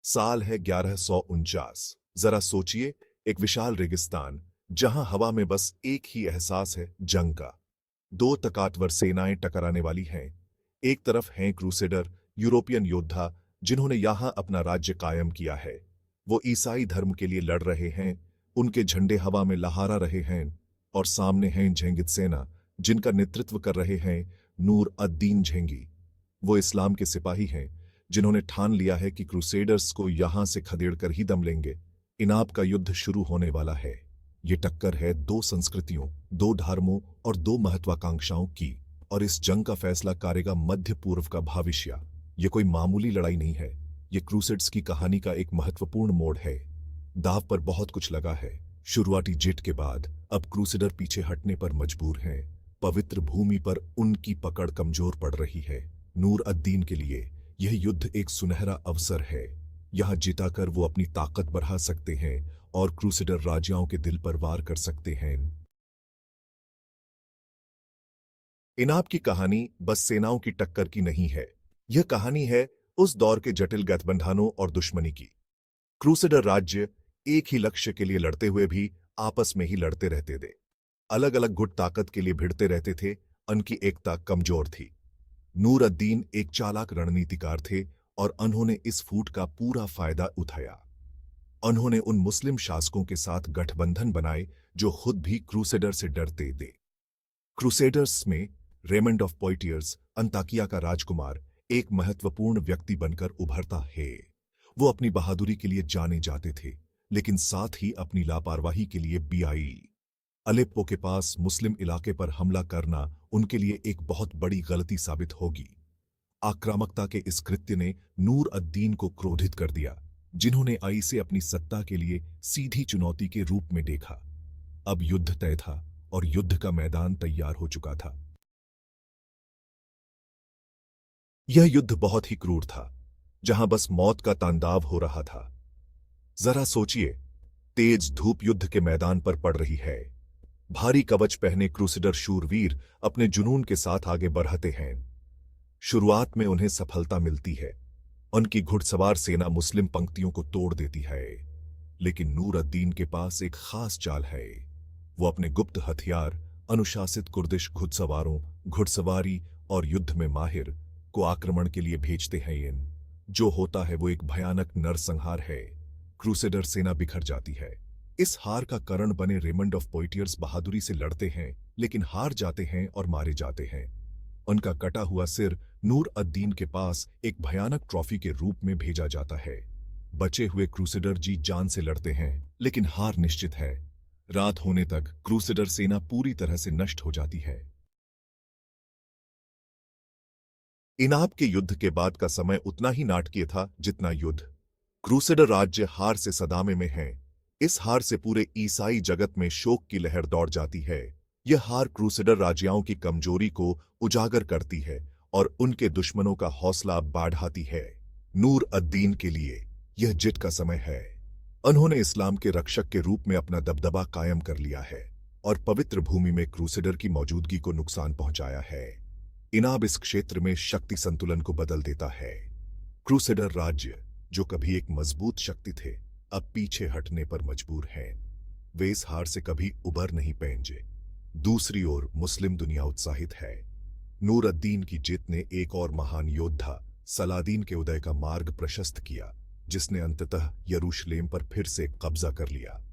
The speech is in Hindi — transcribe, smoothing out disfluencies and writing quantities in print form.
साल है 1149। जरा सोचिए, एक विशाल रेगिस्तान जहां हवा में बस एक ही एहसास है, जंग का। दो ताकतवर सेनाएं टकराने वाली हैं। एक तरफ हैं क्रूसेडर, यूरोपियन योद्धा जिन्होंने यहां अपना राज्य कायम किया है। वो ईसाई धर्म के लिए लड़ रहे हैं, उनके झंडे हवा में लहरा रहे हैं। और सामने हैं झेंगिद सेना, जिनका नेतृत्व कर रहे हैं नूर अद-दीन झेंगी। वो इस्लाम के सिपाही हैं, जिन्होंने ठान लिया है कि क्रूसेडर्स को यहां से खदेड़कर ही दम लेंगे। इनाब का युद्ध शुरू होने वाला है। ये टक्कर है दो संस्कृतियों, दो धर्मों और दो महत्वाकांक्षाओं की। और इस जंग का फैसला करेगा मध्य पूर्व का भविष्य। ये कोई मामूली लड़ाई नहीं है, ये क्रूसेड्स की कहानी का एक महत्वपूर्ण मोड़ है। दाव पर बहुत कुछ लगा है। शुरुआती जीत के बाद अब क्रूसेडर पीछे हटने पर मजबूर हैं। पवित्र भूमि पर उनकी पकड़ कमजोर पड़ रही है। नूर अद-दीन के लिए यह युद्ध एक सुनहरा अवसर है। यहां जिताकर वो अपनी ताकत बढ़ा सकते हैं और क्रूसेडर राजाओं के दिल पर वार कर सकते हैं। इनाब की कहानी बस सेनाओं की टक्कर की नहीं है। यह कहानी है उस दौर के जटिल गठबंधनों और दुश्मनी की। क्रूसेडर राज्य एक ही लक्ष्य के लिए लड़ते हुए भी आपस में ही लड़ते रहते थे। अलग अलग गुट ताकत के लिए भिड़ते रहते थे। उनकी एकता कमजोर थी। नूर अद-दीन एक चालाक रणनीतिकार थे और उन्होंने इस फूट का पूरा फायदा उठाया। उन्होंने उन मुस्लिम शासकों के साथ गठबंधन बनाए जो खुद भी क्रूसेडर से डरते थे। क्रूसेडर्स में रेमंड ऑफ पोइटियर्स, अंताकिया का राजकुमार, एक महत्वपूर्ण व्यक्ति बनकर उभरता है। वो अपनी बहादुरी के लिए जाने जाते थे, लेकिन साथ ही अपनी लापरवाही के लिए भी आई। अलेप्पो के पास मुस्लिम इलाके पर हमला करना उनके लिए एक बहुत बड़ी गलती साबित होगी। आक्रामकता के इस कृत्य ने नूर अद-दीन को क्रोधित कर दिया, जिन्होंने इसे अपनी सत्ता के लिए सीधी चुनौती के रूप में देखा। अब युद्ध तय था और युद्ध का मैदान तैयार हो चुका था। यह युद्ध बहुत ही क्रूर था, जहां बस मौत का तांडव हो रहा था। जरा सोचिए, तेज धूप युद्ध के मैदान पर पड़ रही है। भारी कवच पहने क्रूसेडर शूरवीर अपने जुनून के साथ आगे बढ़ते हैं। शुरुआत में उन्हें सफलता मिलती है। उनकी घुड़सवार सेना मुस्लिम पंक्तियों को तोड़ देती है। लेकिन नूर अद-दीन के पास एक खास चाल है। वो अपने गुप्त हथियार, अनुशासित कुर्दिश घुड़सवारों, घुड़सवारी और युद्ध में माहिर को आक्रमण के लिए भेजते हैं। इन जो होता है वो एक भयानक नरसंहार है। क्रूसेडर सेना बिखर जाती है। इस हार का कारण बने रेमंड ऑफ पोइटियर्स बहादुरी से लड़ते हैं, लेकिन हार जाते हैं और मारे जाते हैं। उनका कटा हुआ सिर नूर अद-दीन के पास एक भयानक ट्रॉफी के रूप में भेजा जाता है। बचे हुए क्रूसेडर जी जान से लड़ते हैं, लेकिन हार निश्चित है। रात होने तक क्रूसेडर सेना पूरी तरह से नष्ट हो जाती है। इनाब के युद्ध के बाद का समय उतना ही नाटकीय था जितना युद्ध। क्रूसेडर राज्य हार से सदमे में है। इस हार से पूरे ईसाई जगत में शोक की लहर दौड़ जाती है। यह हार क्रूसेडर राजाओं की कमजोरी को उजागर करती है और उनके दुश्मनों का हौसला बढ़ाती है। नूर अद-दीन के लिए यह जीत का समय है। उन्होंने इस्लाम के रक्षक के रूप में अपना दबदबा कायम कर लिया है और पवित्र भूमि में क्रूसेडर की मौजूदगी को नुकसान पहुंचाया है। इनाब इस क्षेत्र में शक्ति संतुलन को बदल देता है। क्रूसेडर राज्य, जो कभी एक मजबूत शक्ति थे, अब पीछे हटने पर मजबूर हैं। वे इस हार से कभी उबर नहीं पाएंगे। दूसरी ओर मुस्लिम दुनिया उत्साहित है। नूर अद-दीन की जीत ने एक और महान योद्धा सलादीन के उदय का मार्ग प्रशस्त किया, जिसने अंततः यरूशलेम पर फिर से कब्जा कर लिया।